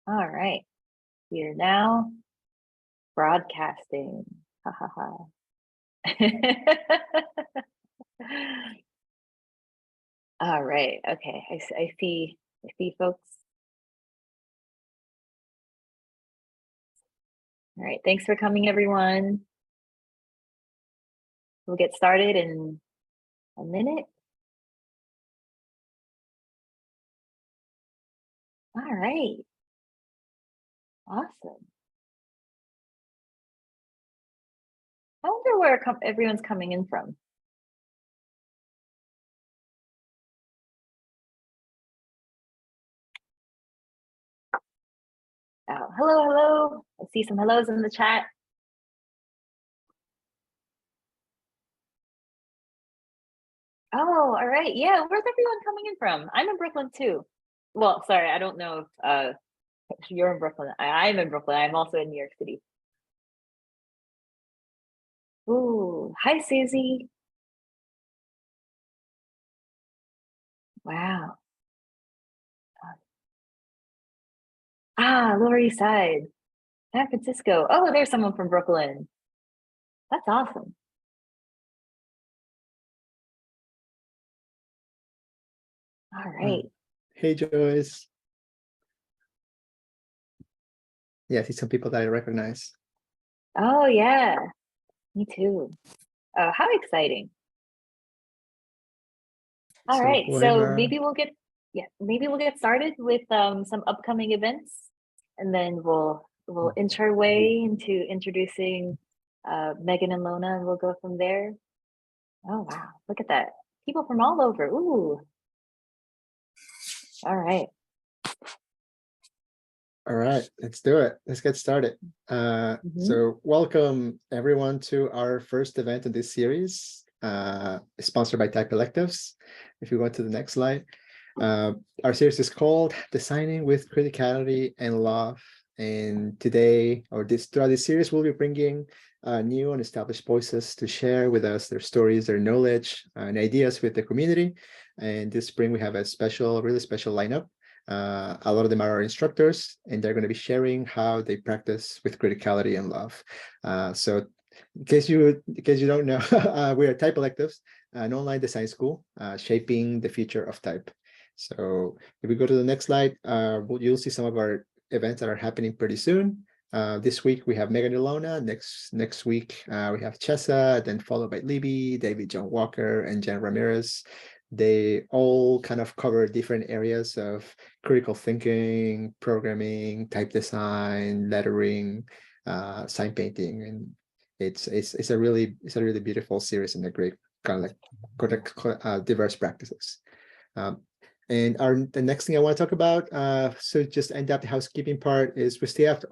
All right, we are now broadcasting. Ha ha ha. All right. Okay. I see. I see, folks. All right. Thanks for coming, everyone. We'll get started in a minute. All right. Awesome. I wonder where everyone's coming in from. Oh, hello, hello. I see some hellos in the chat. Oh, all right. Yeah, where's everyone coming in from? I'm in Brooklyn too. Well, sorry, I don't know if you're in Brooklyn. I'm in Brooklyn. I'm also in New York City. Ooh, hi, Susie. Wow. Ah, Lower East Side, San Francisco. Oh, there's someone from Brooklyn. That's awesome. All right. Hey, Joyce. Yeah, I see some people that I recognize. Oh, yeah. Me too. Oh, how exciting. All right. So maybe we'll get started with some upcoming events, and then we'll inch our way into introducing Megan and Lona, and we'll go from there. Oh wow, look at that. People from all over. Ooh. All right. All right, let's do it. Let's get started. So welcome everyone to our first event in this series, sponsored by Type Electives. If you go to the next slide, our series is called Designing with Criticality and Love. And today, or throughout this series, we'll be bringing new and established voices to share with us their stories, their knowledge, and ideas with the community. And this spring, we have a really special lineup. A lot of them are our instructors, and they're going to be sharing how they practice with criticality and love. So in case you don't know, we are Type Electives, an online design school shaping the future of type. So if we go to the next slide, you'll see some of our events that are happening pretty soon. This week we have Meghna Dholakia. Next week we have Chessa, then followed by Libby, David John Walker, and Jen Ramirez. They all kind of cover different areas of critical thinking, programming, type design, lettering, sign painting, and it's a really beautiful series and a great kind of like diverse practices. And the next thing I want to talk about, so just end up the housekeeping part, is we still have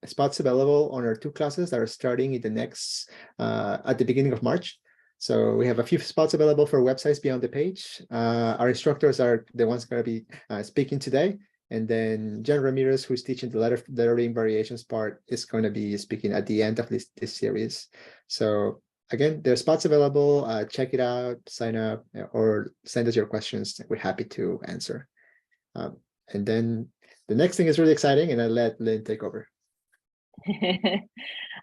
spots available on our 2 classes that are starting in the next at the beginning of March. So we have a few spots available for websites beyond the page. Our instructors are the ones going to be speaking today. And then Jen Ramirez, who's teaching the lettering variations part, is going to be speaking at the end of this series. So again, there are spots available. Check it out, sign up, or send us your questions. We're happy to answer. And then the next thing is really exciting, and I'll let Lynn take over.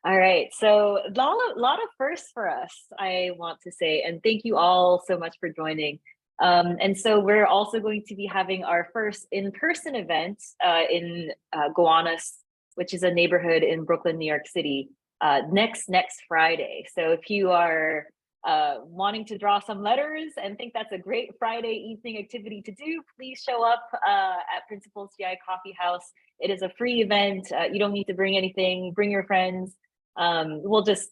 All right, so a lot of firsts for us, I want to say, and thank you all so much for joining. And so we're also going to be having our first in-person event in Gowanus, which is a neighborhood in Brooklyn, New York City, next Friday. So if you are wanting to draw some letters and think that's a great Friday evening activity to do, please show up at Principal's GI Coffee House. It is a free event. You don't need to bring anything. Bring your friends. We'll just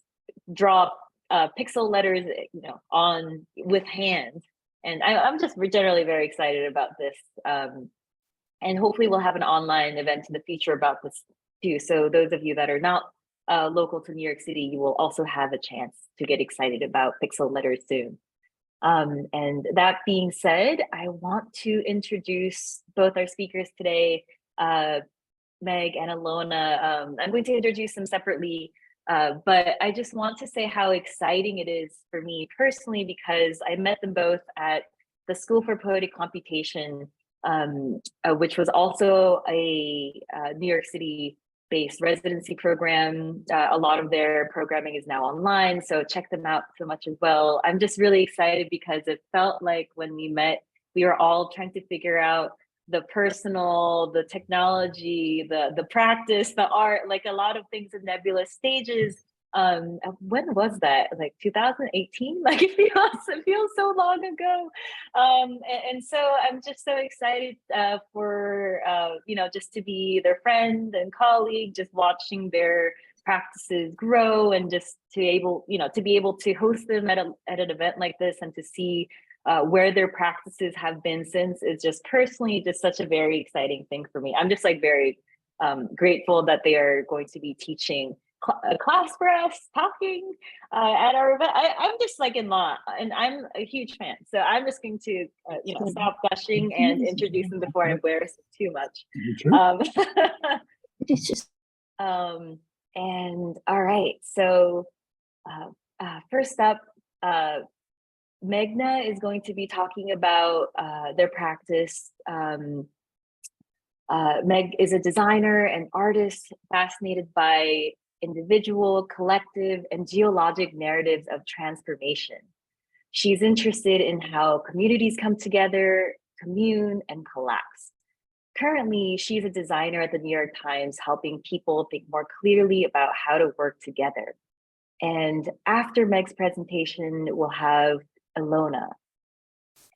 draw pixel letters, on with hand. And I'm just generally very excited about this. And hopefully we'll have an online event in the future about this too. So those of you that are not local to New York City, you will also have a chance to get excited about pixel letters soon. And that being said, I want to introduce both our speakers today, Meg and Ilona. I'm going to introduce them separately, but I just want to say how exciting it is for me personally, because I met them both at the School for Poetic Computation which was also a New York City based residency program. A lot of their programming is now online, so check them out so much as well. I'm just really excited because it felt like when we met, we were all trying to figure out the personal, the technology, the practice, the art, like a lot of things in nebulous stages. When was that? Like 2018? Like it feels so long ago. And so I'm just so excited for just to be their friend and colleague, just watching their practices grow, and just to be able to host them at an event like this, and to see where their practices have been since, is just personally just such a very exciting thing for me. I'm just like very grateful that they are going to be teaching a class for us, talking at our event. I'm just like in awe, and I'm a huge fan. So I'm just going to stop gushing and introduce them before I embarrass them too much. And all right, so first up, Meghna is going to be talking about their practice. Meg is a designer and artist fascinated by individual, collective, and geologic narratives of transformation. She's interested in how communities come together, commune, and collapse. Currently, she's a designer at the New York Times, helping people think more clearly about how to work together. And after Meg's presentation, we'll have Ilona.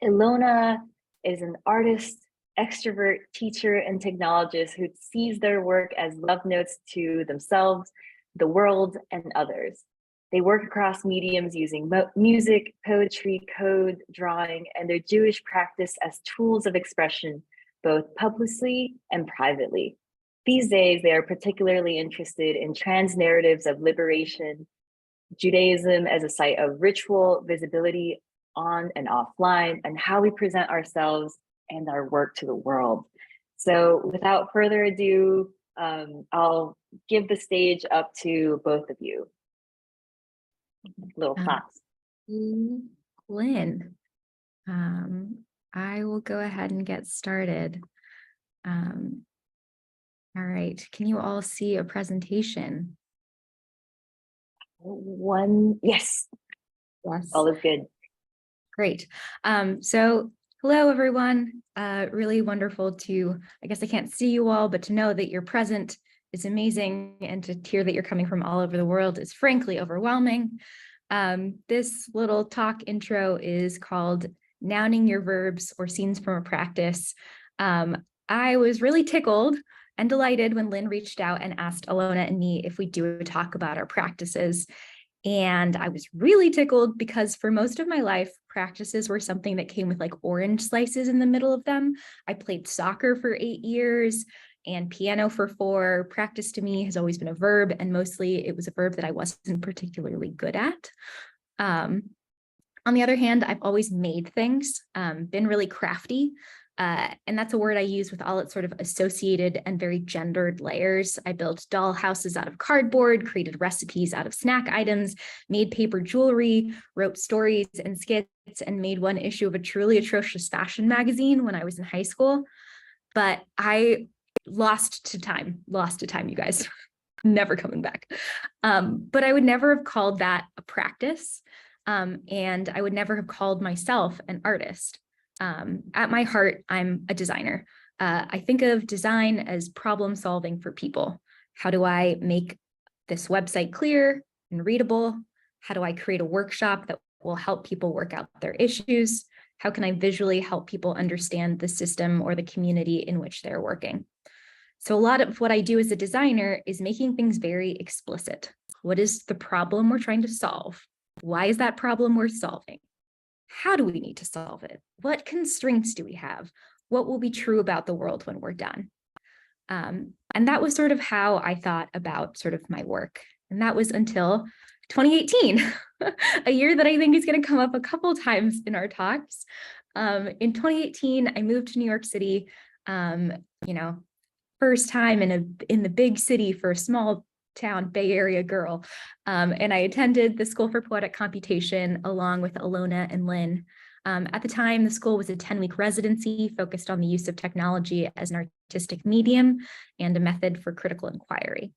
Ilona is an artist, extrovert, teacher, and technologist who sees their work as love notes to themselves, the world, and others. They work across mediums using music, poetry, code, drawing, and their Jewish practice as tools of expression, both publicly and privately. These days, they are particularly interested in trans narratives of liberation, Judaism as a site of ritual, visibility on and offline, and how we present ourselves and our work to the world. So without further ado, I'll give the stage up to both of you. Little claps. Lynn, I will go ahead and get started. All right, can you all see a presentation? Yes. All is good. Great. So hello, everyone. Really wonderful to, I guess I can't see you all, but to know that you're present is amazing. And to hear that you're coming from all over the world is frankly overwhelming. This little talk intro is called Nouning Your Verbs or Scenes from a Practice. I was really tickled and delighted when Lynn reached out and asked Ilona and me if we do a talk about our practices. And I was really tickled because for most of my life, practices were something that came with like orange slices in the middle of them. I played soccer for 8 years and piano for 4. Practice to me has always been a verb, and mostly it was a verb that I wasn't particularly good at. On the other hand, I've always made things, been really crafty. And that's a word I use with all its sort of associated and very gendered layers. I built doll houses out of cardboard, created recipes out of snack items, made paper jewelry, wrote stories and skits, and made one issue of a truly atrocious fashion magazine when I was in high school. But I lost to time, you guys, never coming back. But I would never have called that a practice. And I would never have called myself an artist. At my heart, I'm a designer. I think of design as problem solving for people. How do I make this website clear and readable? How do I create a workshop that will help people work out their issues? How can I visually help people understand the system or the community in which they're working? So a lot of what I do as a designer is making things very explicit. What is the problem we're trying to solve? Why is that problem worth solving? How do we need to solve it? What constraints do we have? What will be true about the world when we're done? And that was sort of how I thought about sort of my work. And that was until 2018, a year that I think is going to come up a couple times in our talks. In 2018, I moved to New York City, first time in the big city for a small town Bay Area girl. And I attended the School for Poetic Computation along with Ilona and Lynn. At the time, the school was a 10-week residency focused on the use of technology as an artistic medium and a method for critical inquiry.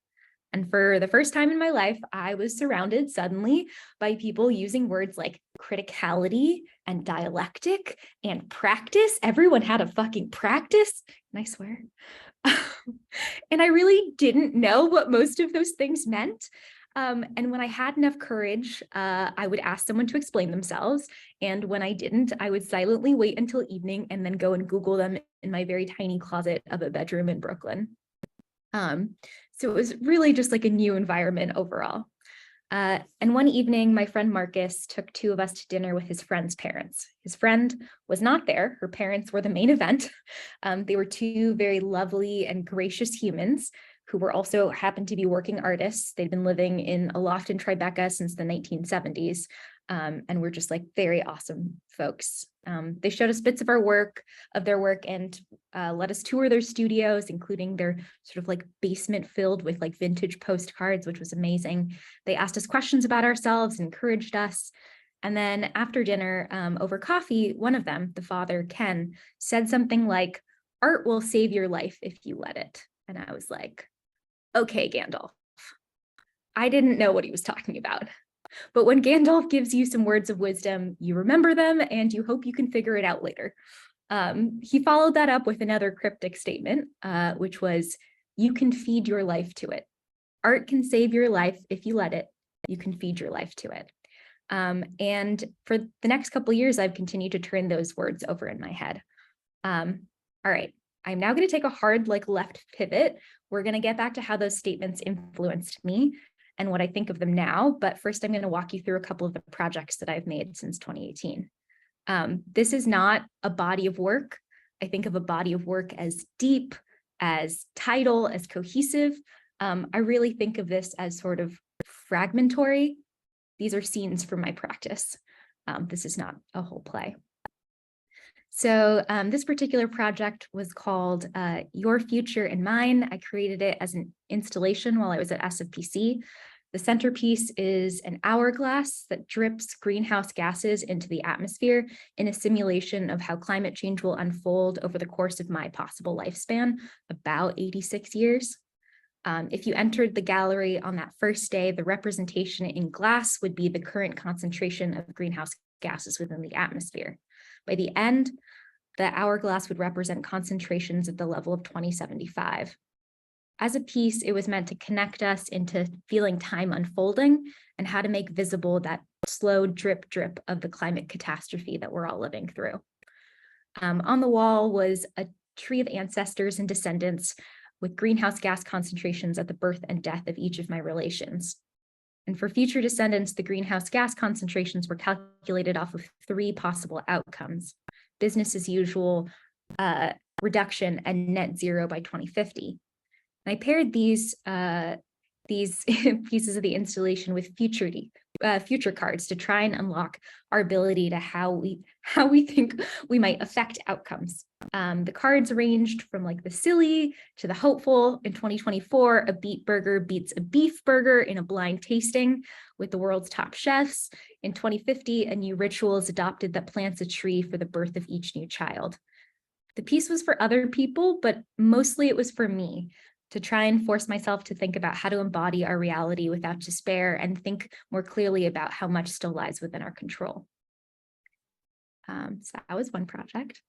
And for the first time in my life, I was surrounded suddenly by people using words like criticality and dialectic and practice. Everyone had a fucking practice. And I swear. And I really didn't know what most of those things meant. And when I had enough courage, I would ask someone to explain themselves. And when I didn't, I would silently wait until evening and then go and Google them in my very tiny closet of a bedroom in Brooklyn. So it was really just like a new environment overall. And one evening, my friend Marcus took two of us to dinner with his friend's parents. His friend was not there. Her parents were the main event. They were two very lovely and gracious humans who were also happened to be working artists. They'd been living in a loft in Tribeca since the 1970s. And we're just like very awesome folks. They showed us bits of their work and let us tour their studios, including their sort of like basement filled with like vintage postcards, which was amazing. They asked us questions about ourselves, encouraged us. And then after dinner, over coffee, one of them, the father, Ken, said something like, "Art will save your life if you let it." And I was like, okay, Gandalf. I didn't know what he was talking about. But when Gandalf gives you some words of wisdom, you remember them and you hope you can figure it out later. He followed that up with another cryptic statement, which was, "You can feed your life to it. Art can save your life if you let it. You can feed your life to it." And for the next couple of years, I've continued to turn those words over in my head. All right, I'm now going to take a hard left pivot. We're going to get back to how those statements influenced me and what I think of them now. But first, I'm going to walk you through a couple of the projects that I've made since 2018. This is not a body of work. I think of a body of work as deep, as tidal, as cohesive. I really think of this as sort of fragmentary. These are scenes from my practice. This is not a whole play. So this particular project was called Your Future and Mine. I created it as an installation while I was at SFPC. The centerpiece is an hourglass that drips greenhouse gases into the atmosphere in a simulation of how climate change will unfold over the course of my possible lifespan, about 86 years. If you entered the gallery on that first day, the representation in glass would be the current concentration of greenhouse gases within the atmosphere. By the end, the hourglass would represent concentrations at the level of 2075. As a piece, it was meant to connect us into feeling time unfolding and how to make visible that slow drip drip of the climate catastrophe that we're all living through. On the wall was a tree of ancestors and descendants with greenhouse gas concentrations at the birth and death of each of my relations. And for future descendants, the greenhouse gas concentrations were calculated off of 3 possible outcomes: business as usual, reduction, and net zero by 2050. And I paired these pieces of the installation with future cards to try and unlock our ability to how we think we might affect outcomes. The cards ranged from the silly to the hopeful. In 2024, a beet burger beats a beef burger in a blind tasting with the world's top chefs. In 2050, a new ritual is adopted that plants a tree for the birth of each new child. The piece was for other people, but mostly it was for me, to try and force myself to think about how to embody our reality without despair and think more clearly about how much still lies within our control. So that was one project.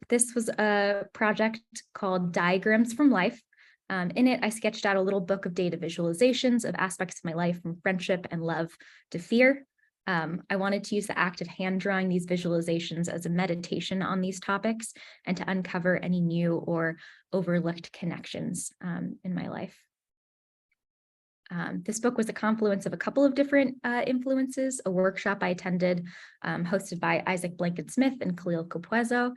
This was a project called Diagrams from Life. In it, I sketched out a little book of data visualizations of aspects of my life, from friendship and love to fear. I wanted to use the act of hand drawing these visualizations as a meditation on these topics and to uncover any new or overlooked connections in my life. This book was a confluence of a couple of different influences: a workshop I attended hosted by Isaac Blanken-Smith and Khalil Kopuezo,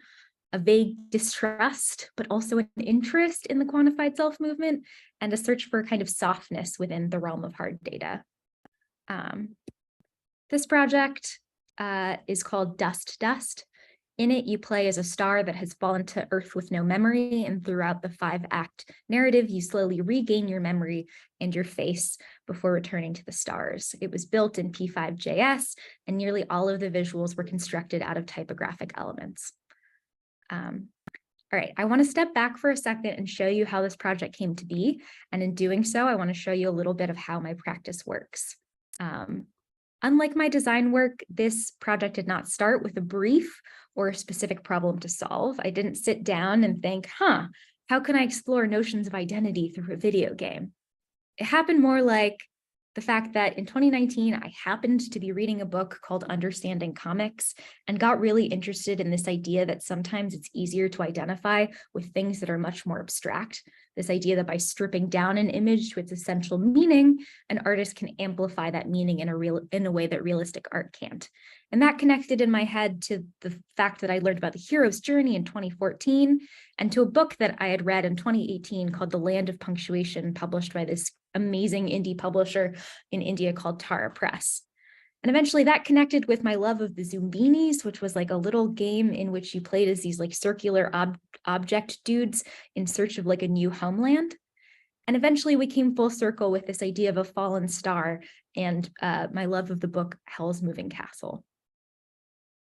a vague distrust, but also an interest in the quantified self movement, and a search for a kind of softness within the realm of hard data. This project is called Dust Dust. In it, you play as a star that has fallen to Earth with no memory, and throughout the 5-act narrative, you slowly regain your memory and your face before returning to the stars. It was built in P5.js, and nearly all of the visuals were constructed out of typographic elements. All right, I want to step back for a second and show you how this project came to be. And in doing so, I want to show you a little bit of how my practice works. Unlike my design work, this project did not start with a brief or a specific problem to solve. I didn't sit down and think, how can I explore notions of identity through a video game? It happened more like the fact that in 2019, I happened to be reading a book called Understanding Comics and got really interested in this idea that sometimes it's easier to identify with things that are much more abstract. This idea that by stripping down an image to its essential meaning, an artist can amplify that meaning in a way that realistic art can't. And that connected in my head to the fact that I learned about the hero's journey in 2014 and to a book that I had read in 2018 called The Land of Punctuation, published by this amazing indie publisher in India called Tara Press. And eventually that connected with my love of the Zoombinis, which was like a little game in which you played as these like circular object dudes in search of like a new homeland. And eventually we came full circle with this idea of a fallen star and my love of the book Hell's Moving Castle.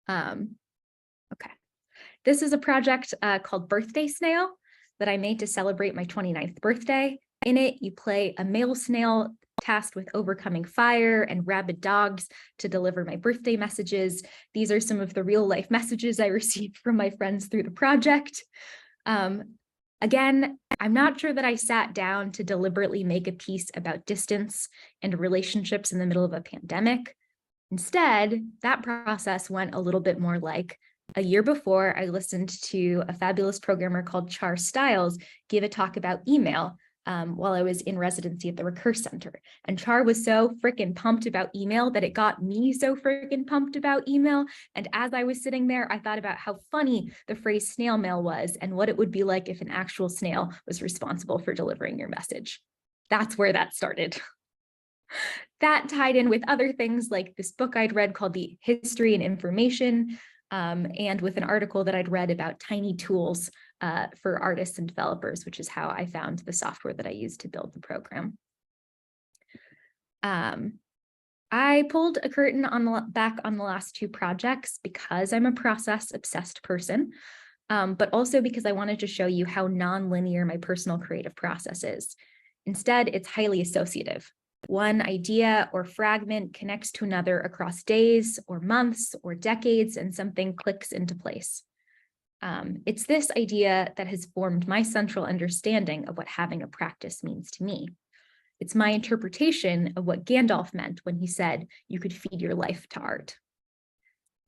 Okay. This is a project called Birthday Snail that I made to celebrate my 29th birthday. In it, you play a male snail tasked with overcoming fire and rabid dogs to deliver my birthday messages. These are some of the real life messages I received from my friends through the project. Again, I'm not sure that I sat down to deliberately make a piece about distance and relationships in the middle of a pandemic. Instead, that process went a little bit more like a year before I listened to a fabulous programmer called Char Stiles give a talk about email while I was in residency at the Recurse Center. And Char was so freaking pumped about email that it got me so freaking pumped about email. And as I was sitting there, I thought about how funny the phrase snail mail was and what it would be like if an actual snail was responsible for delivering your message. That's where that started. That tied in with other things like this book I'd read called The History and Information, and with an article that I'd read about tiny tools for artists and developers, which is how I found the software that I used to build the program. I pulled a curtain back on the last two projects because I'm a process-obsessed person, but also because I wanted to show you how non-linear my personal creative process is. Instead, it's highly associative. One idea or fragment connects to another across days or months or decades, and something clicks into place. It's this idea that has formed my central understanding of what having a practice means to me. It's my interpretation of what Gandalf meant when he said, you could feed your life to art.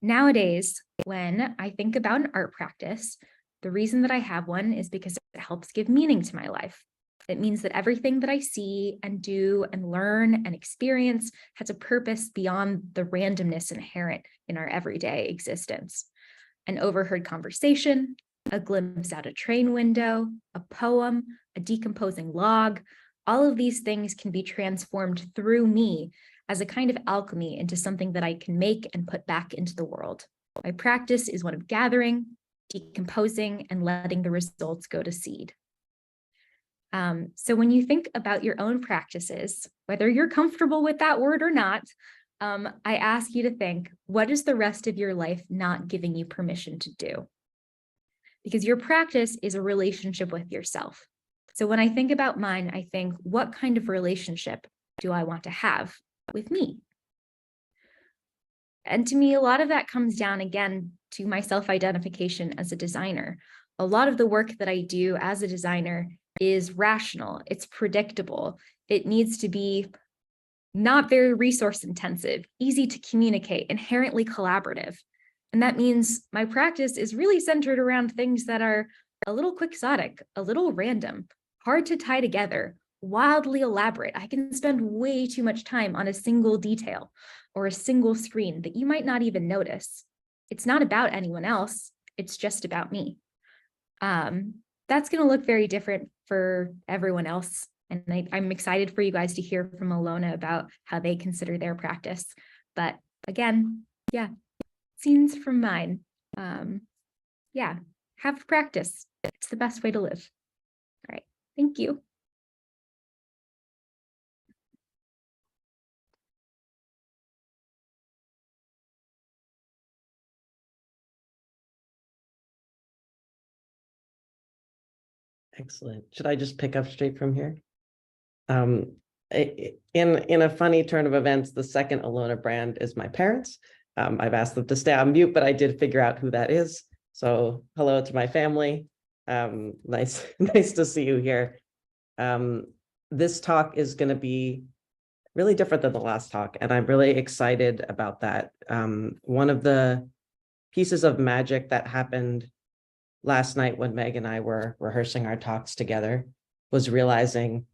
Nowadays, when I think about an art practice, the reason that I have one is because it helps give meaning to my life. It means that everything that I see and do and learn and experience has a purpose beyond the randomness inherent in our everyday existence. An overheard conversation, a glimpse out a train window, a poem, a decomposing log, all of these things can be transformed through me as a kind of alchemy into something that I can make and put back into the world. My practice is one of gathering, decomposing, and letting the results go to seed. So when you think about your own practices, whether you're comfortable with that word or not, I ask you to think, what is the rest of your life not giving you permission to do? Because your practice is a relationship with yourself. So when I think about mine, I think, what kind of relationship do I want to have with me? And to me, a lot of that comes down again to my self-identification as a designer. A lot of the work that I do as a designer is rational, it's predictable, it needs to be not very resource intensive, easy to communicate, inherently collaborative. And that means my practice is really centered around things that are a little quixotic, a little random, hard to tie together, wildly elaborate. I can spend way too much time on a single detail or a single screen that you might not even notice. It's not about anyone else, it's just about me. That's going to look very different for everyone else. And I'm excited for you guys to hear from Ilona about how they consider their practice. But again, yeah, scenes from mine. Yeah, have practice. It's the best way to live. All right, thank you. Excellent. Should I just pick up straight from here? In a funny turn of events, the second Ilona brand is my parents. I've asked them to stay on mute, but I did figure out who that is. So hello to my family. Nice to see you here. This talk is going to be really different than the last talk, and I'm really excited about that. One of the pieces of magic that happened last night when Meg and I were rehearsing our talks together was realizing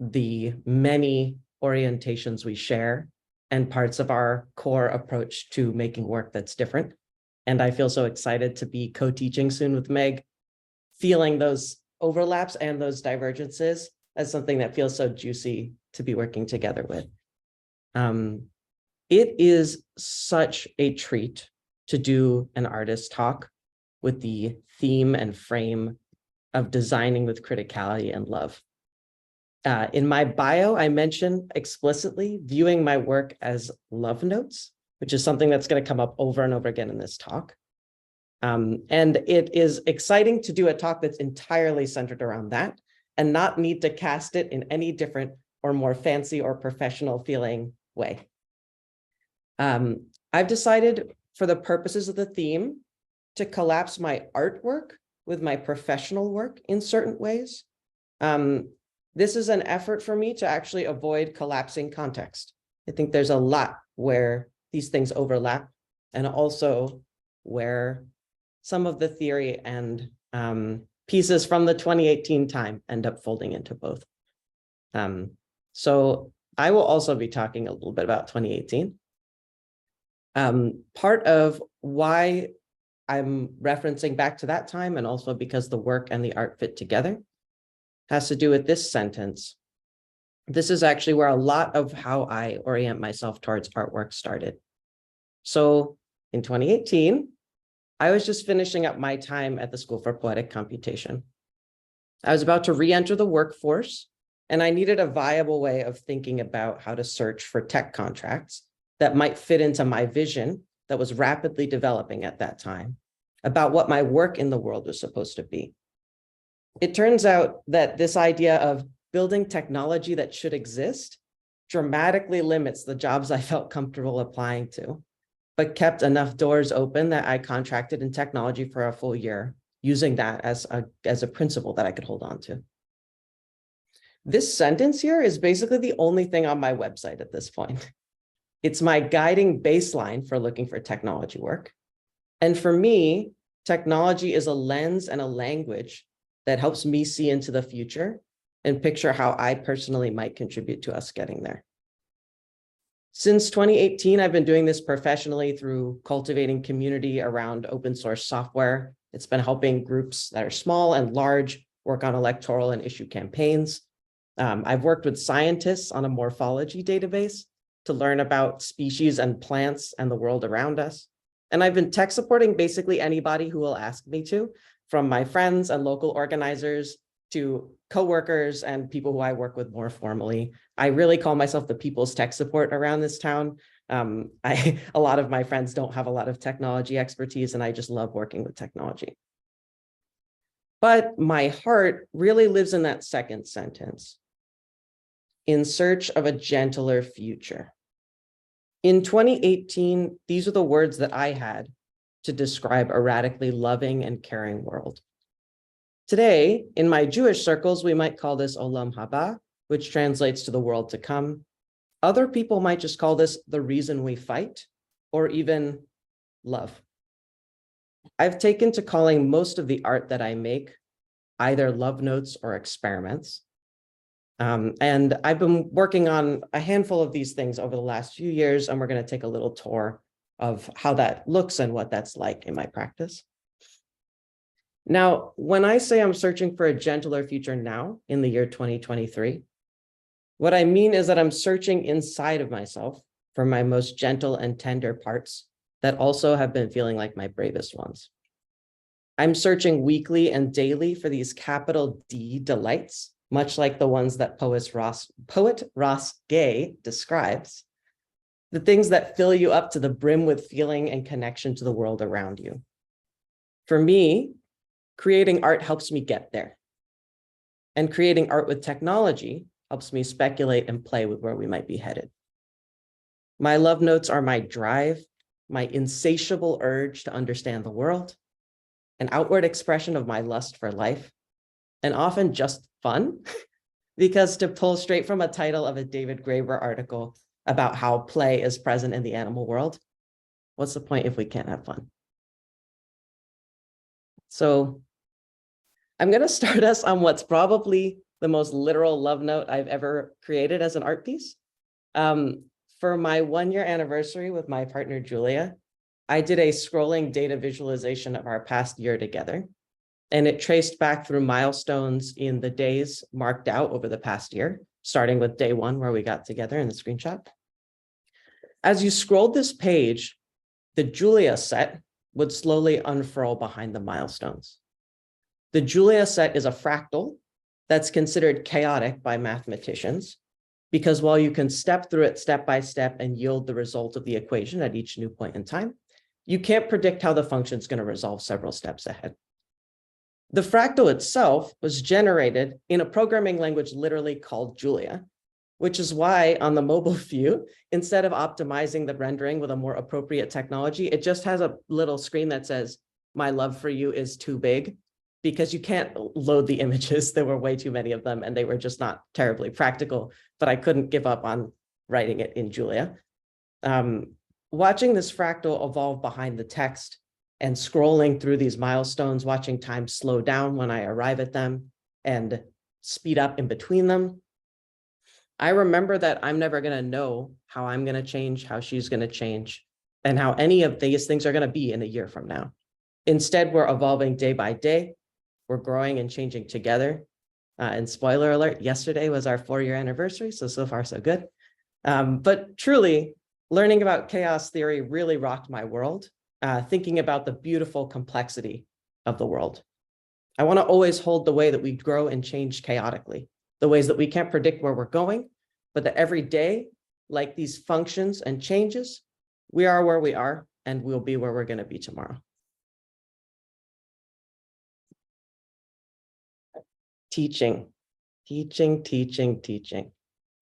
the many orientations we share and parts of our core approach to making work that's different. And I feel so excited to be co-teaching soon with Meg, feeling those overlaps and those divergences as something that feels so juicy to be working together with. It is such a treat to do an artist talk with the theme and frame of designing with criticality and love. In my bio, I mentioned explicitly viewing my work as love notes, which is something that's going to come up over and over again in this talk. And it is exciting to do a talk that's entirely centered around that and not need to cast it in any different or more fancy or professional feeling way. I've decided for the purposes of the theme to collapse my artwork with my professional work in certain ways. This is an effort for me to actually avoid collapsing context. I think there's a lot where these things overlap, and also where some of the theory and pieces from the 2018 time end up folding into both. So I will also be talking a little bit about 2018. Part of why I'm referencing back to that time, and also because the work and the art fit together, has to do with this sentence. This is actually where a lot of how I orient myself towards artwork started. So in 2018, I was just finishing up my time at the School for Poetic Computation. I was about to re-enter the workforce, and I needed a viable way of thinking about how to search for tech contracts that might fit into my vision that was rapidly developing at that time about what my work in the world was supposed to be. It turns out that this idea of building technology that should exist dramatically limits the jobs I felt comfortable applying to, but kept enough doors open that I contracted in technology for a full year, using that as a principle that I could hold on to. This sentence here is basically the only thing on my website at this point. It's my guiding baseline for looking for technology work. And for me, technology is a lens and a language that helps me see into the future and picture how I personally might contribute to us getting there. Since 2018, I've been doing this professionally through cultivating community around open source software. It's been helping groups that are small and large work on electoral and issue campaigns. I've worked with scientists on a morphology database to learn about species and plants and the world around us. And I've been tech supporting basically anybody who will ask me to, from my friends and local organizers to coworkers and people who I work with more formally. I really call myself the people's tech support around this town. A lot of my friends don't have a lot of technology expertise, and I just love working with technology. But my heart really lives in that second sentence, in search of a gentler future. In 2018, these are the words that I had to describe a radically loving and caring world. Today, in my Jewish circles, we might call this Olam Haba, which translates to the world to come. Other people might just call this the reason we fight, or even love. I've taken to calling most of the art that I make either love notes or experiments. And I've been working on a handful of these things over the last few years, and we're going to take a little tour of how that looks and what that's like in my practice. Now, when I say I'm searching for a gentler future now in the year 2023, what I mean is that I'm searching inside of myself for my most gentle and tender parts that also have been feeling like my bravest ones. I'm searching weekly and daily for these capital D delights, much like the ones that poet Ross Gay describes, the things that fill you up to the brim with feeling and connection to the world around you. For me, creating art helps me get there. And creating art with technology helps me speculate and play with where we might be headed. My love notes are my drive, my insatiable urge to understand the world, an outward expression of my lust for life, and often just fun, because to pull straight from a title of a David Graeber article about how play is present in the animal world, what's the point if we can't have fun? So I'm going to start us on what's probably the most literal love note I've ever created as an art piece. For my 1-year anniversary with my partner, Julia, I did a scrolling data visualization of our past year together, and it traced back through milestones in the days marked out over the past year, starting with day 1 where we got together in the screenshot. As you scrolled this page, the Julia set would slowly unfurl behind the milestones. The Julia set is a fractal that's considered chaotic by mathematicians, because while you can step through it step by step and yield the result of the equation at each new point in time, you can't predict how the function is going to resolve several steps ahead. The fractal itself was generated in a programming language literally called Julia, which is why on the mobile view, instead of optimizing the rendering with a more appropriate technology, it just has a little screen that says, "My love for you is too big," because you can't load the images. There were way too many of them, and they were just not terribly practical, but I couldn't give up on writing it in Julia. Watching this fractal evolve behind the text and scrolling through these milestones, watching time slow down when I arrive at them and speed up in between them, I remember that I'm never going to know how I'm going to change, how she's going to change, and how any of these things are going to be in a year from now. Instead, we're evolving day by day. We're growing and changing together. And spoiler alert, yesterday was our 4-year anniversary, so far so good. But truly, learning about chaos theory really rocked my world, thinking about the beautiful complexity of the world. I want to always hold the way that we grow and change chaotically, the ways that we can't predict where we're going, but that every day, like these functions and changes, we are where we are, and we'll be where we're going to be tomorrow. Teaching.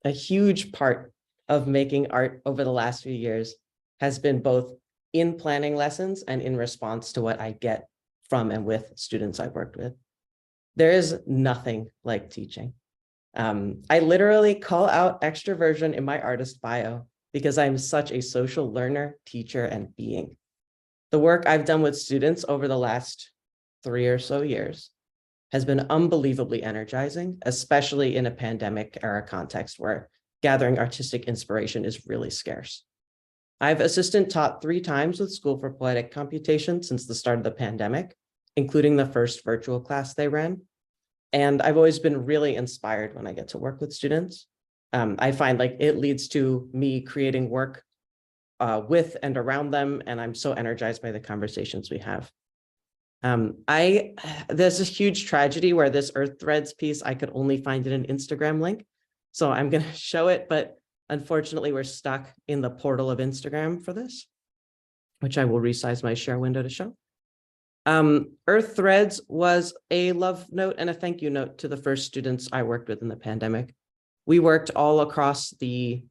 A huge part of making art over the last few years has been both in planning lessons and in response to what I get from and with students I've worked with. There is nothing like teaching. I literally call out extroversion in my artist bio because I'm such a social learner, teacher, and being. The work I've done with students over the last 3 or so years has been unbelievably energizing, especially in a pandemic era context where gathering artistic inspiration is really scarce. I've assistant taught 3 times with School for Poetic Computation since the start of the pandemic, including the first virtual class they ran. And I've always been really inspired when I get to work with students. I find like it leads to me creating work with and around them, and I'm so energized by the conversations we have. There's this huge tragedy where this Earth Threads piece, I could only find it an Instagram link. So I'm going to show it, but unfortunately we're stuck in the portal of Instagram for this, which I will resize my share window to show. Earth Threads was a love note and a thank you note to the first students I worked with in the pandemic. We worked all across the,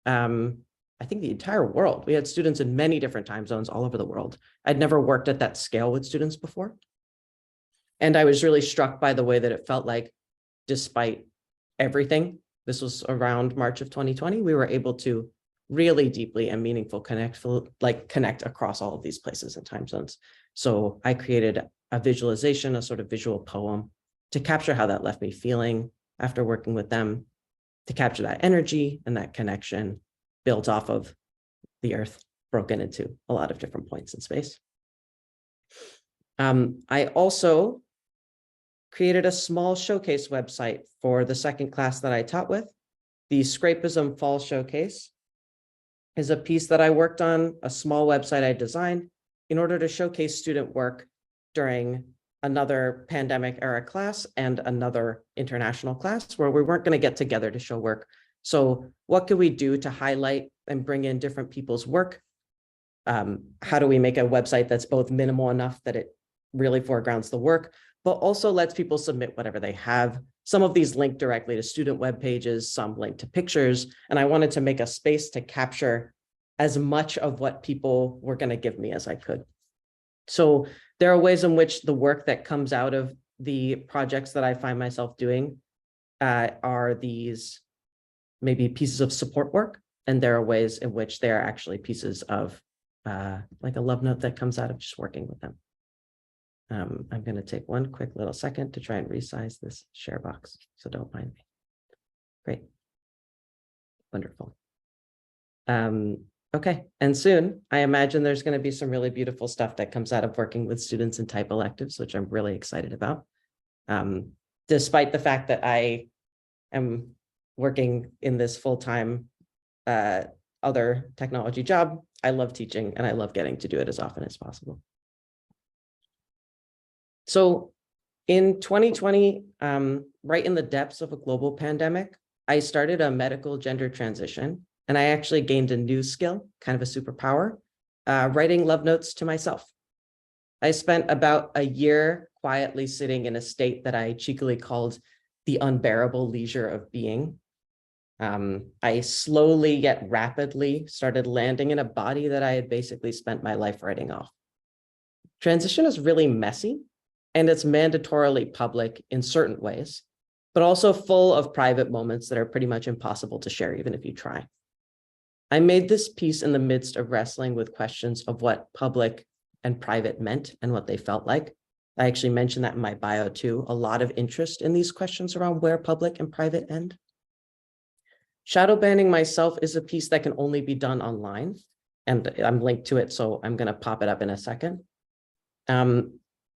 I think the entire world. We had students in many different time zones all over the world. I'd never worked at that scale with students before. And I was really struck by the way that it felt like, despite everything, this was around March of 2020, we were able to really deeply and meaningful connect across all of these places and time zones. So I created a visualization, a sort of visual poem to capture how that left me feeling after working with them, to capture that energy and that connection built off of the Earth broken into a lot of different points in space. I also created a small showcase website for the second class that I taught with, the Scrapism Fall Showcase. is a piece that I worked on, a small website I designed in order to showcase student work during another pandemic era class and another international class where we weren't going to get together to show work. So what could we do to highlight and bring in different people's work? How do we make a website that's both minimal enough that it really foregrounds the work, but also lets people submit whatever they have? Some of these link directly to student web pages, some link to pictures, and I wanted to make a space to capture as much of what people were going to give me as I could. So there are ways in which the work that comes out of the projects that I find myself doing are these maybe pieces of support work, and there are ways in which they are actually pieces of like a love note that comes out of just working with them. I'm going to take one quick little second to try and resize this share box, so don't mind me. Great. Wonderful. Okay, and soon I imagine there's going to be some really beautiful stuff that comes out of working with students in type electives, which I'm really excited about. Despite the fact that I am working in this full-time other technology job, I love teaching and I love getting to do it as often as possible. So in 2020, right in the depths of a global pandemic, I started a medical gender transition, and I actually gained a new skill, kind of a superpower, writing love notes to myself. I spent about a year quietly sitting in a state that I cheekily called the unbearable leisure of being. I slowly yet rapidly started landing in a body that I had basically spent my life writing off. Transition is really messy, and it's mandatorily public in certain ways, but also full of private moments that are pretty much impossible to share, even if you try. I made this piece in the midst of wrestling with questions of what public and private meant and what they felt like. I actually mentioned that in my bio too, a lot of interest in these questions around where public and private end. Shadow banning myself is a piece that can only be done online, and I'm linked to it, so I'm going to pop it up in a second.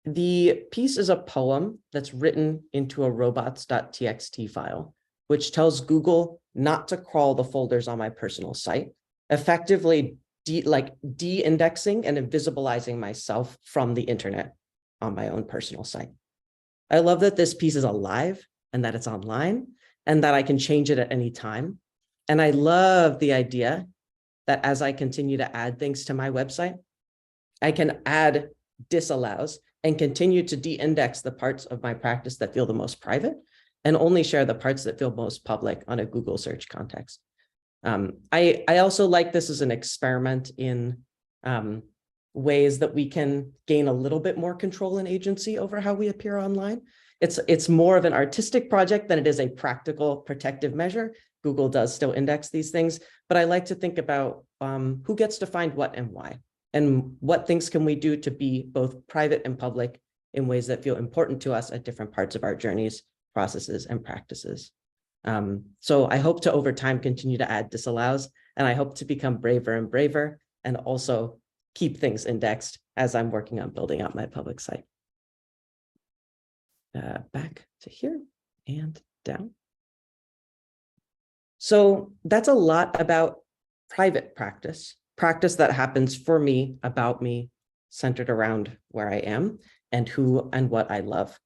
The piece is a poem that's written into a robots.txt file, which tells Google not to crawl the folders on my personal site, effectively de-indexing and invisibilizing myself from the internet on my own personal site. I love that this piece is alive and that it's online and that I can change it at any time. And I love the idea that as I continue to add things to my website, I can add disallows and continue to de-index the parts of my practice that feel the most private and only share the parts that feel most public on a Google search context. I also like this as an experiment in ways that we can gain a little bit more control and agency over how we appear online. It's more of an artistic project than it is a practical protective measure. Google does still index these things, but I like to think about who gets to find what and why, and what things can we do to be both private and public in ways that feel important to us at different parts of our journeys, processes, and practices. So I hope to, over time, continue to add disallows, and I hope to become braver and braver, and also keep things indexed as I'm working on building out my public site. Back to here and down. So that's a lot about private practice that happens for me, about me, centered around where I am and who and what I love.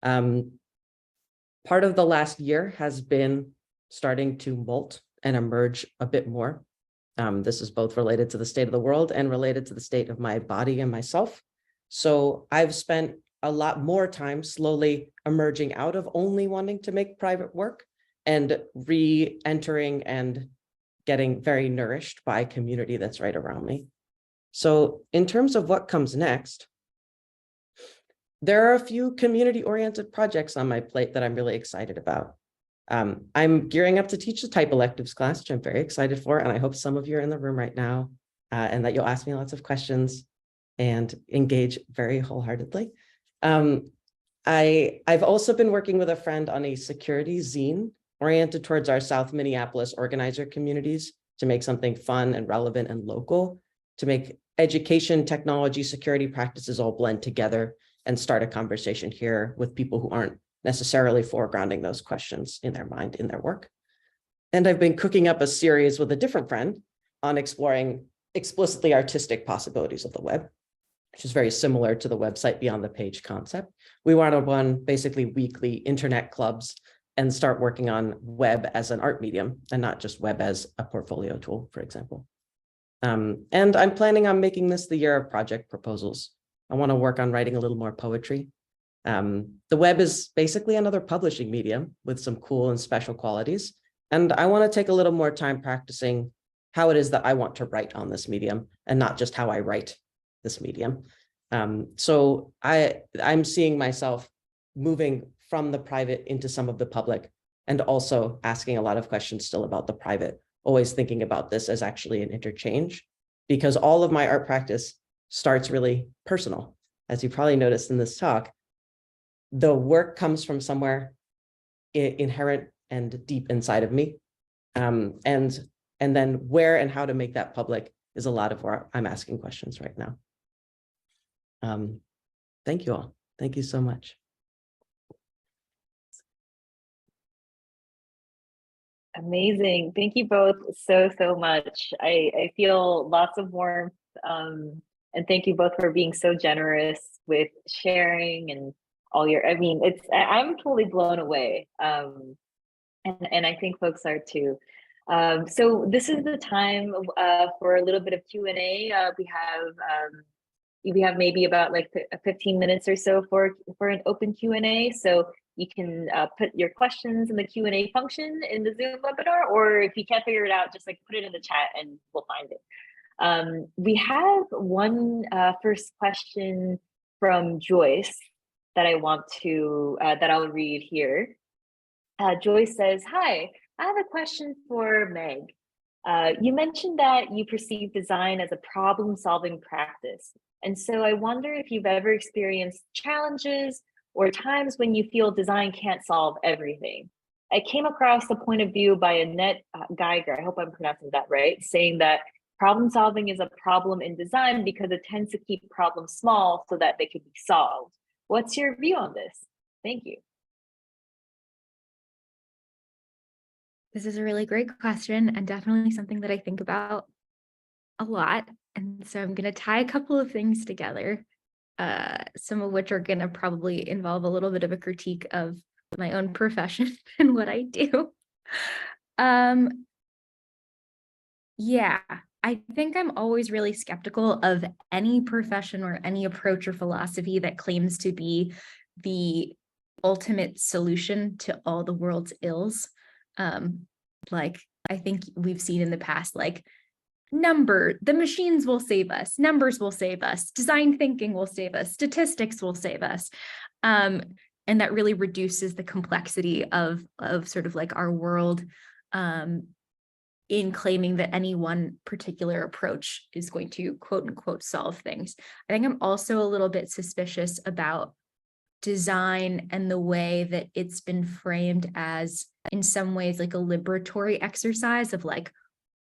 Part of the last year has been starting to molt and emerge a bit more. This is both related to the state of the world and related to the state of my body and myself. So I've spent a lot more time slowly emerging out of only wanting to make private work and re-entering and getting very nourished by a community that's right around me. So in terms of what comes next, there are a few community-oriented projects on my plate that I'm really excited about. I'm gearing up to teach the type electives class, which I'm very excited for, and I hope some of you are in the room right now and that you'll ask me lots of questions and engage very wholeheartedly. I've also been working with a friend on a security zine oriented towards our South Minneapolis organizer communities to make something fun and relevant and local, to make education, technology, security practices all blend together and start a conversation here with people who aren't necessarily foregrounding those questions in their mind, in their work. And I've been cooking up a series with a different friend on exploring explicitly artistic possibilities of the web, which is very similar to the website beyond the page concept. We want to run basically weekly internet clubs and start working on web as an art medium and not just web as a portfolio tool, for example. And I'm planning on making this the year of project proposals. I want to work on writing a little more poetry. The web is basically another publishing medium with some cool and special qualities. And I want to take a little more time practicing how it is that I want to write on this medium and not just how I write this medium. So I'm seeing myself moving from the private into some of the public and also asking a lot of questions still about the private, always thinking about this as actually an interchange, because all of my art practice starts really personal. As you probably noticed in this talk, the work comes from somewhere inherent and deep inside of me. And then where and how to make that public is a lot of where I'm asking questions right now. Thank you all. Thank you so much. Amazing. Thank you both so much. I feel lots of warmth. And thank you both for being so generous with sharing and all your, I mean, I'm totally blown away. And I think folks are too. So this is the time for a little bit of Q&A. We have maybe about like 15 minutes or so for an open Q&A. So you can put your questions in the Q&A function in the Zoom webinar, or if you can't figure it out, just like put it in the chat and we'll find it. We have one first question from Joyce that I want to, that I'll read here. Joyce says, "Hi, I have a question for Meg. You mentioned that you perceive design as a problem-solving practice. And so I wonder if you've ever experienced challenges or times when you feel design can't solve everything. I came across the point of view by Annette Geiger, I hope I'm pronouncing that right, saying that problem solving is a problem in design because it tends to keep problems small so that they can be solved. What's your view on this? Thank you." This is a really great question and definitely something that I think about a lot. And so I'm going to tie a couple of things together, some of which are going to probably involve a little bit of a critique of my own profession and what I do. Yeah, I think I'm always really skeptical of any profession or any approach or philosophy that claims to be the ultimate solution to all the world's ills. Like I think we've seen in the past, like the machines will save us, numbers will save us, design thinking will save us, statistics will save us. And that really reduces the complexity of sort of like our world in claiming that any one particular approach is going to quote unquote solve things. I think I'm also a little bit suspicious about design and the way that it's been framed as, in some ways, like a liberatory exercise of like,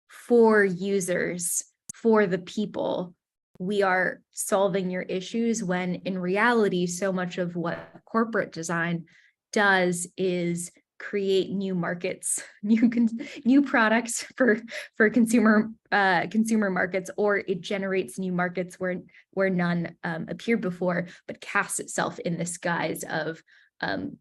for users, for the people, we are solving your issues, when in reality, so much of what corporate design does is create new markets, new products for consumer markets, or it generates new markets where none appeared before, but casts itself in this guise of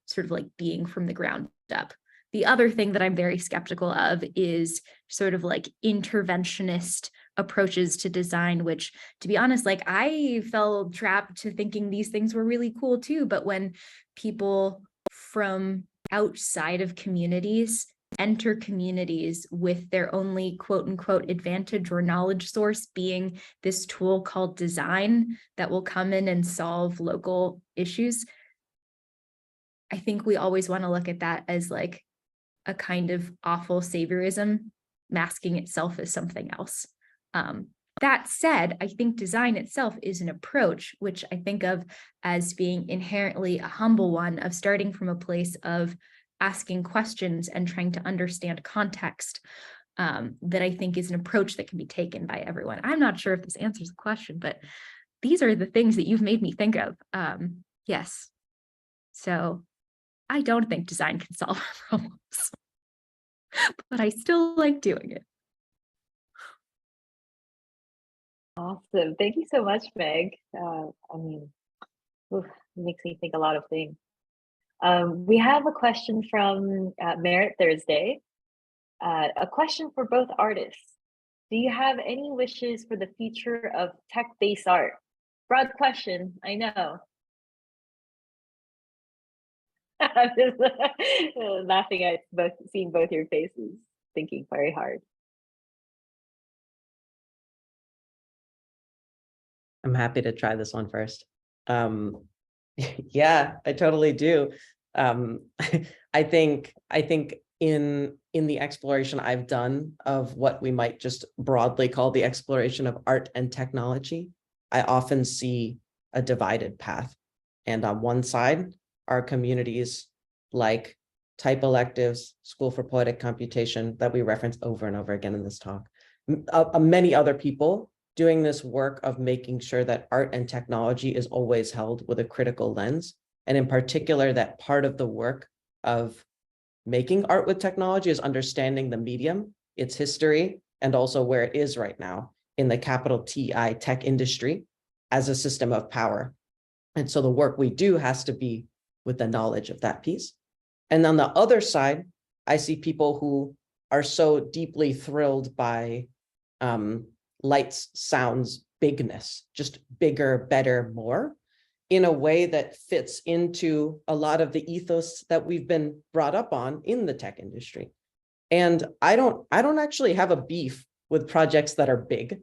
sort of like being from the ground up. The other thing that I'm very skeptical of is sort of like interventionist approaches to design, which, to be honest, like I fell trapped to thinking these things were really cool too. But when people from outside of communities enter communities with their only quote unquote advantage or knowledge source being this tool called design that will come in and solve local issues, I think we always want to look at that as like a kind of awful saviorism masking itself as something else. That said, I think design itself is an approach, which I think of as being inherently a humble one, of starting from a place of asking questions and trying to understand context, that I think is an approach that can be taken by everyone. I'm not sure if this answers the question, but these are the things that you've made me think of. Yes. So I don't think design can solve our problems, but I still like doing it. Awesome. Thank you so much, Meg. I mean, oof, it makes me think a lot of things. We have a question from Merit Thursday. A question for both artists. Do you have any wishes for the future of tech-based art? Broad question, I know. I'm just laughing at seeing both your faces, thinking very hard. I'm happy to try this one first. Yeah, I totally do. I think in the exploration I've done of what we might just broadly call the exploration of art and technology, I often see a divided path. And on one side are communities like Type Electives, School for Poetic Computation that we reference over and over again in this talk. Many other people doing this work of making sure that art and technology is always held with a critical lens. And in particular, that part of the work of making art with technology is understanding the medium, its history, and also where it is right now in the capital TI tech industry as a system of power. And so the work we do has to be with the knowledge of that piece. And on the other side, I see people who are so deeply thrilled by lights, sounds, bigness, just bigger, better, more, in a way that fits into a lot of the ethos that we've been brought up on in the tech industry. And I don't actually have a beef with projects that are big,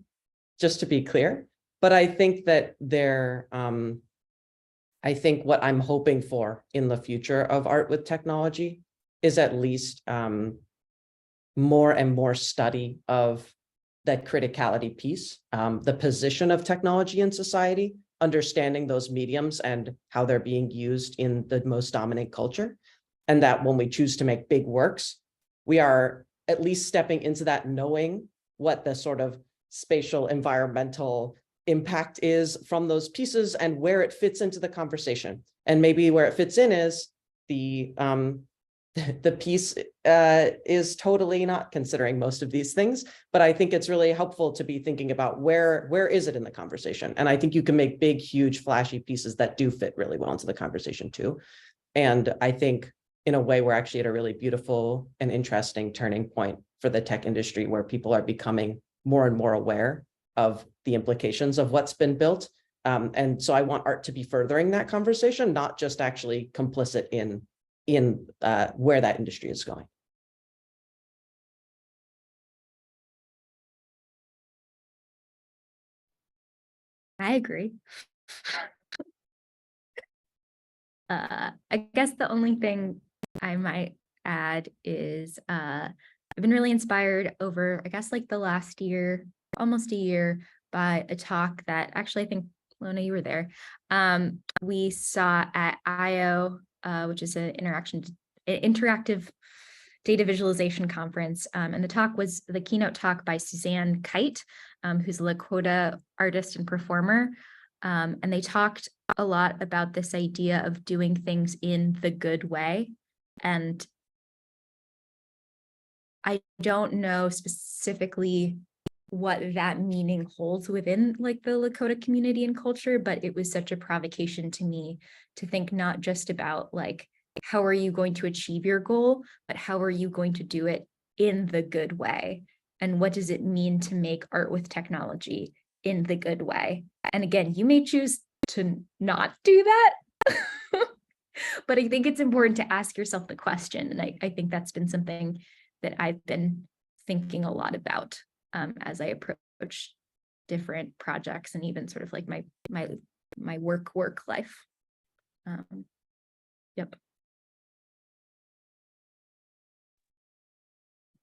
just to be clear, but I think that they're, I think what I'm hoping for in the future of art with technology is at least more and more study of that criticality piece, the position of technology in society, understanding those mediums and how they're being used in the most dominant culture. And that when we choose to make big works, we are at least stepping into that knowing what the sort of spatial environmental impact is from those pieces and where it fits into the conversation. And maybe where it fits in is the piece is totally not considering most of these things, but I think it's really helpful to be thinking about where is it in the conversation? And I think you can make big, huge, flashy pieces that do fit really well into the conversation too. And I think in a way, we're actually at a really beautiful and interesting turning point for the tech industry where people are becoming more and more aware of the implications of what's been built. And so I want art to be furthering that conversation, not just actually complicit in where that industry is going. I agree. I guess the only thing I might add is I've been really inspired over, I guess, like the last year, almost a year, by a talk that actually I think, Lona, you were there. We saw at IO, which is an interactive data visualization conference. And the talk was the keynote talk by Suzanne Kite, who's a Lakota artist and performer. And they talked a lot about this idea of doing things in the good way. And I don't know specifically what that meaning holds within like the Lakota community and culture, but it was such a provocation to me to think not just about like, how are you going to achieve your goal, but how are you going to do it in the good way? And what does it mean to make art with technology in the good way? And again, you may choose to not do that, but I think it's important to ask yourself the question. And I think that's been something that I've been thinking a lot about as I approach different projects and even sort of like my work life. Yep.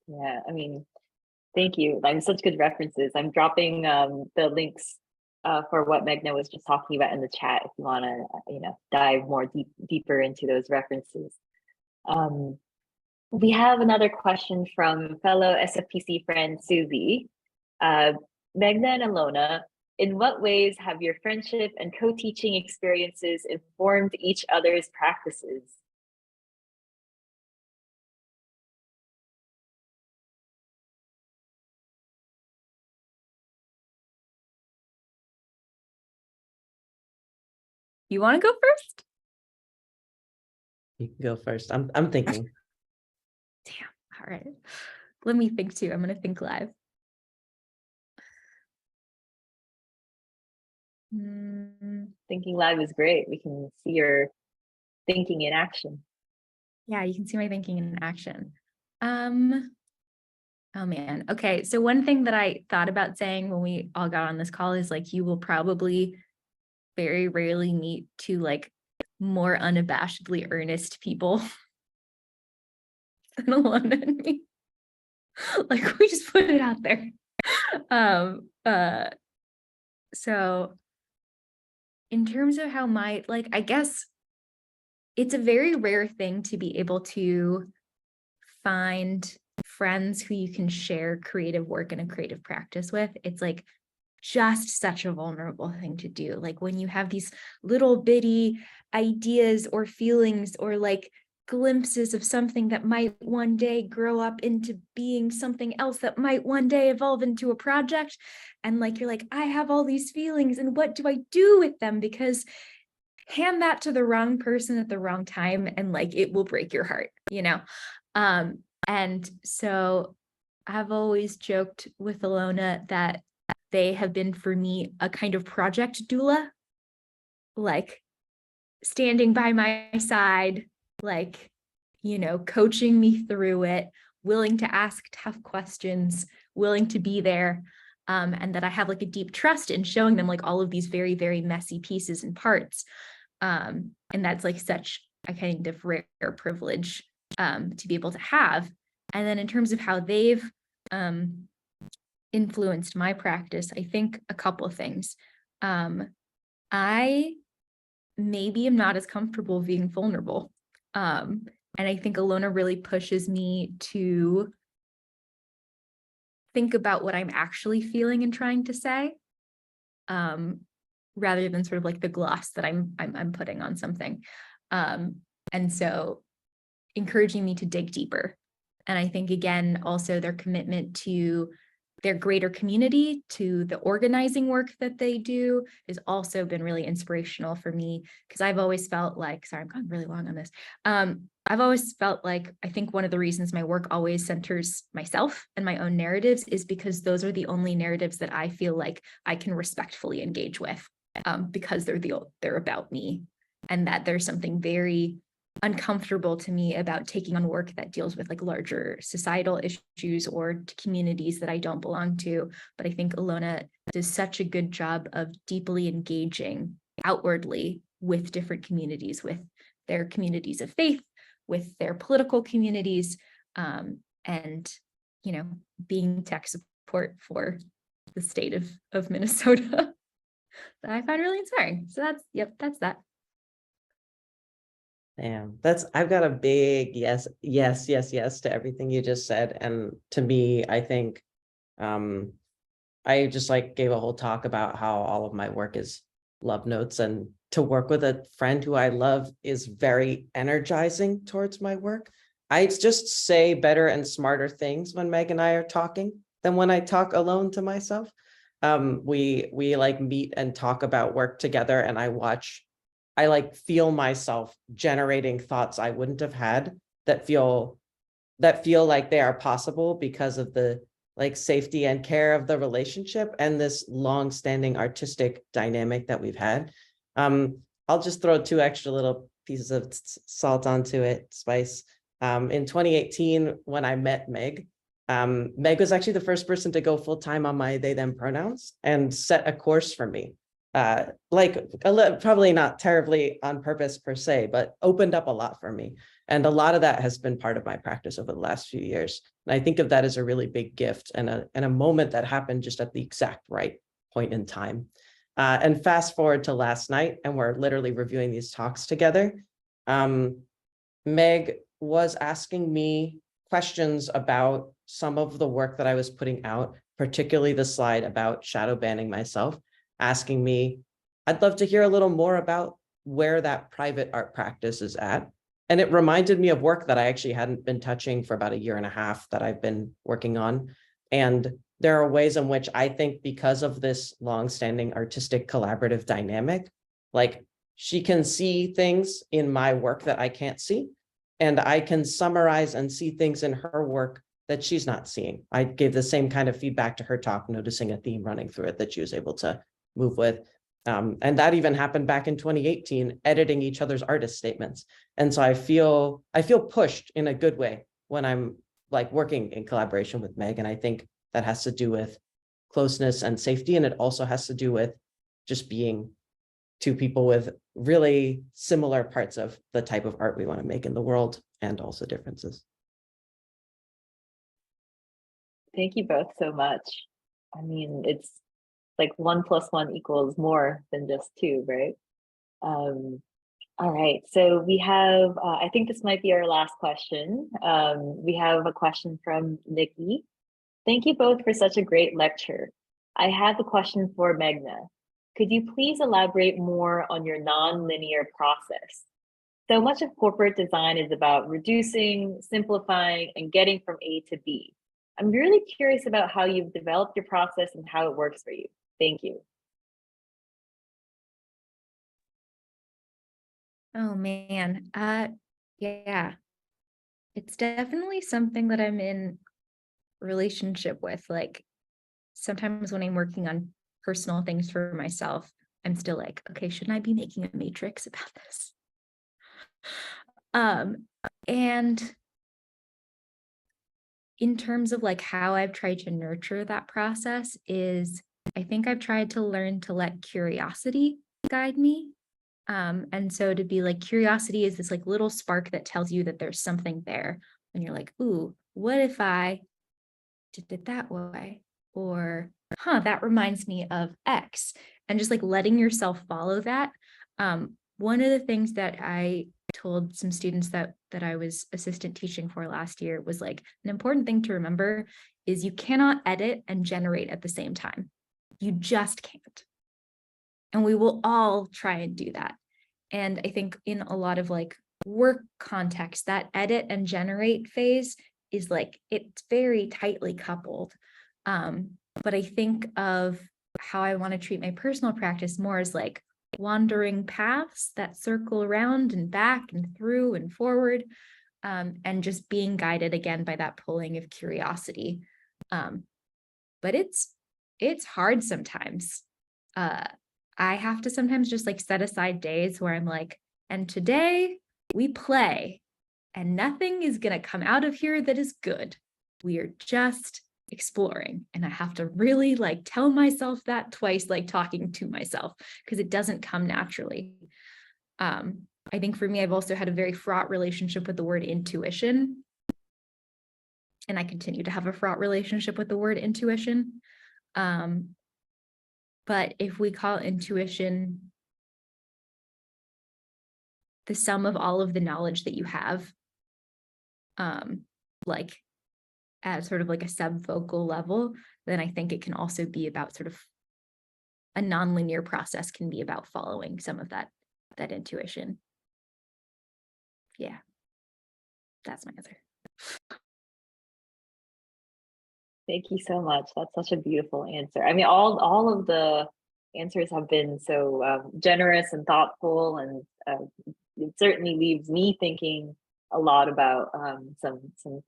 Yeah, I mean, thank you. I'm such good references. I'm dropping the links for what Meghna was just talking about in the chat if you want to, dive more deeper into those references. We have another question from fellow SFPC friend Susie. Meghna and Ilona, in what ways have your friendship and co-teaching experiences informed each other's practices? You want to go first? You can go first. I'm thinking. Damn. All right. Let me think too. I'm going to think live. Thinking live is great. We can see your thinking in action. Yeah, you can see my thinking in action. Oh man. Okay. So one thing that I thought about saying when we all got on this call is like, you will probably very rarely meet two like more unabashedly earnest people than Ilona and me. Like we just put it out there. So in terms of how I guess it's a very rare thing to be able to find friends who you can share creative work and a creative practice with. It's like just such a vulnerable thing to do. Like when you have these little bitty ideas or feelings or like glimpses of something that might one day grow up into being something else that might one day evolve into a project. And like, you're like, I have all these feelings and what do I do with them? Because hand that to the wrong person at the wrong time and like, it will break your heart, you know? And so I've always joked with Ilona that they have been for me a kind of project doula, like standing by my side, like, you know, coaching me through it, willing to ask tough questions, willing to be there. And that I have like a deep trust in showing them like all of these very, very messy pieces and parts. And that's like such a kind of rare privilege to be able to have. And then in terms of how they've influenced my practice, I think a couple of things. I maybe am not as comfortable being vulnerable. And I think Ilona really pushes me to think about what I'm actually feeling and trying to say, rather than sort of like the gloss that I'm putting on something. And so encouraging me to dig deeper. And I think, again, also their commitment to their greater community, to the organizing work that they do has also been really inspirational for me, because I've always felt like, sorry, I'm going really long on this. I've always felt like, I think one of the reasons my work always centers myself and my own narratives is because those are the only narratives that I feel like I can respectfully engage with, because they're about me, and that there's something very uncomfortable to me about taking on work that deals with like larger societal issues or communities that I don't belong to. But I think Ilona does such a good job of deeply engaging outwardly with different communities, with their communities of faith, with their political communities, and, you know, being tech support for the state of Minnesota that I find really inspiring. So that's that. Damn, I've got a big yes to everything you just said. And to me, I think I just like gave a whole talk about how all of my work is love notes, and to work with a friend who I love is very energizing towards my work. I just say better and smarter things when Meg and I are talking than when I talk alone to myself. We like meet and talk about work together, and I like feel myself generating thoughts I wouldn't have had that feel like they are possible because of the like safety and care of the relationship and this long-standing artistic dynamic that we've had. I'll just throw 2 extra little pieces of salt onto it, spice. In 2018, when I met Meg, Meg was actually the first person to go full-time on my they them pronouns and set a course for me. Probably not terribly on purpose per se, but opened up a lot for me. And a lot of that has been part of my practice over the last few years. And I think of that as a really big gift and a moment that happened just at the exact right point in time. And fast forward to last night, and we're literally reviewing these talks together. Meg was asking me questions about some of the work that I was putting out, particularly the slide about shadow banning myself, asking me, I'd love to hear a little more about where that private art practice is at. And it reminded me of work that I actually hadn't been touching for about 1.5 years that I've been working on. And there are ways in which I think, because of this longstanding artistic collaborative dynamic, like she can see things in my work that I can't see, and I can summarize and see things in her work that she's not seeing. I gave the same kind of feedback to her talk, noticing a theme running through it that she was able to move with. And that even happened back in 2018, editing each other's artist statements. And so I feel pushed in a good way when I'm like working in collaboration with Meg. And I think that has to do with closeness and safety. And it also has to do with just being two people with really similar parts of the type of art we want to make in the world, and also differences. Thank you both so much. I mean, it's like 1 + 1 = more than just 2, right? All right, so we have, I think this might be our last question. We have a question from Nikki. Thank you both for such a great lecture. I have a question for Meghna. Could you please elaborate more on your non-linear process? So much of corporate design is about reducing, simplifying, and getting from A to B. I'm really curious about how you've developed your process and how it works for you. Thank you. Oh man, yeah, it's definitely something that I'm in relationship with. Like sometimes when I'm working on personal things for myself, I'm still like, okay, shouldn't I be making a matrix about this? And in terms of like how I've tried to nurture that process is, I think I've tried to learn to let curiosity guide me. And so to be like, curiosity is this like little spark that tells you that there's something there. And you're like, ooh, what if I did it that way? Or, that reminds me of X. And just like letting yourself follow that. One of the things that I told some students that I was assistant teaching for last year was like, an important thing to remember is you cannot edit and generate at the same time. You just can't. And we will all try and do that. And I think in a lot of like work context, that edit and generate phase is like, it's very tightly coupled. But I think of how I want to treat my personal practice more as like wandering paths that circle around and back and through and forward, and just being guided again by that pulling of curiosity. But it's hard sometimes. I have to sometimes just like set aside days where I'm like, and today we play and nothing is going to come out of here that is good. We are just exploring. And I have to really like tell myself that twice, like talking to myself, because it doesn't come naturally. I think for me, I've also had a very fraught relationship with the word intuition. And I continue to have a fraught relationship with the word intuition. But if we call intuition the sum of all of the knowledge that you have, like at sort of like a subfocal level, then I think it can also be about sort of a nonlinear process can be about following some of that intuition. Yeah, that's my answer. Thank you so much. That's such a beautiful answer. I mean, all of the answers have been so generous and thoughtful, and it certainly leaves me thinking a lot about some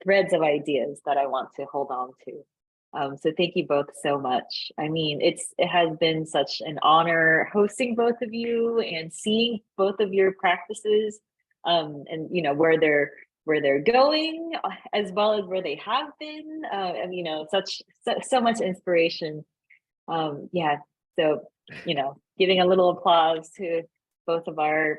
threads of ideas that I want to hold on to. So thank you both so much. I mean, it has been such an honor hosting both of you and seeing both of your practices, and you know where they're going, as well as where they have been, and you know, so much inspiration. Yeah, so you know, giving a little applause to both of our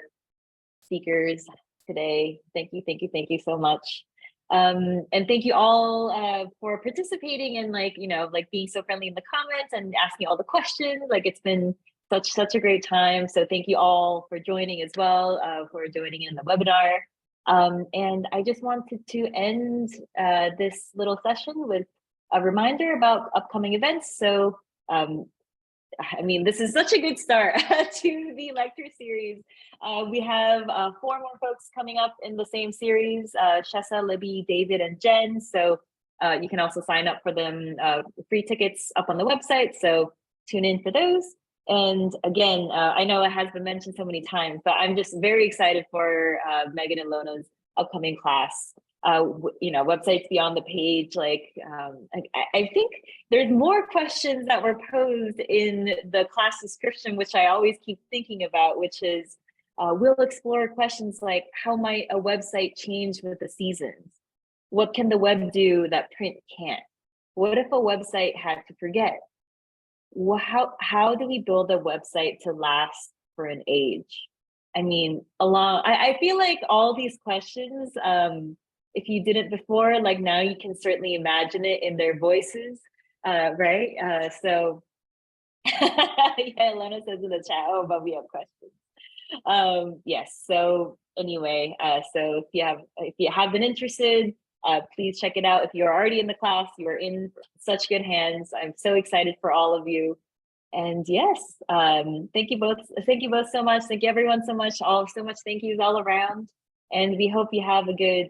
speakers today. Thank you so much. And thank you all for participating and like, you know, like being so friendly in the comments and asking all the questions. Like it's been such a great time. So thank you all for joining as well, for joining in the webinar. And I just wanted to end this little session with a reminder about upcoming events. So I mean, this is such a good start to the lecture series. We have 4 more folks coming up in the same series, Shessa, Libby, David, and Jen. So you can also sign up for them, free tickets up on the website. So tune in for those. And again, I know it has been mentioned so many times, but I'm just very excited for Meghna and Ilona's upcoming class. You know, websites beyond the page. Like, I think there's more questions that were posed in the class description, which I always keep thinking about, which is, we'll explore questions like, how might a website change with the seasons? What can the web do that print can't? What if a website had to forget? Well, how do we build a website to last for an age? I mean, I feel like all these questions, if you didn't before, like now you can certainly imagine it in their voices, right? So yeah, Elena says in the chat, oh, but we have questions. Yes, so anyway, so if you have been interested, please check it out. If you're already in the class, you are in such good hands. I'm so excited for all of you. And yes, thank you both so much. Thank you everyone so much. So much thank yous all around. And we hope you have a good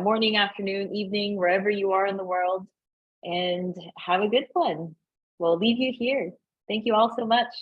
morning, afternoon, evening, wherever you are in the world, and have a good one. We'll leave you here. Thank you all so much.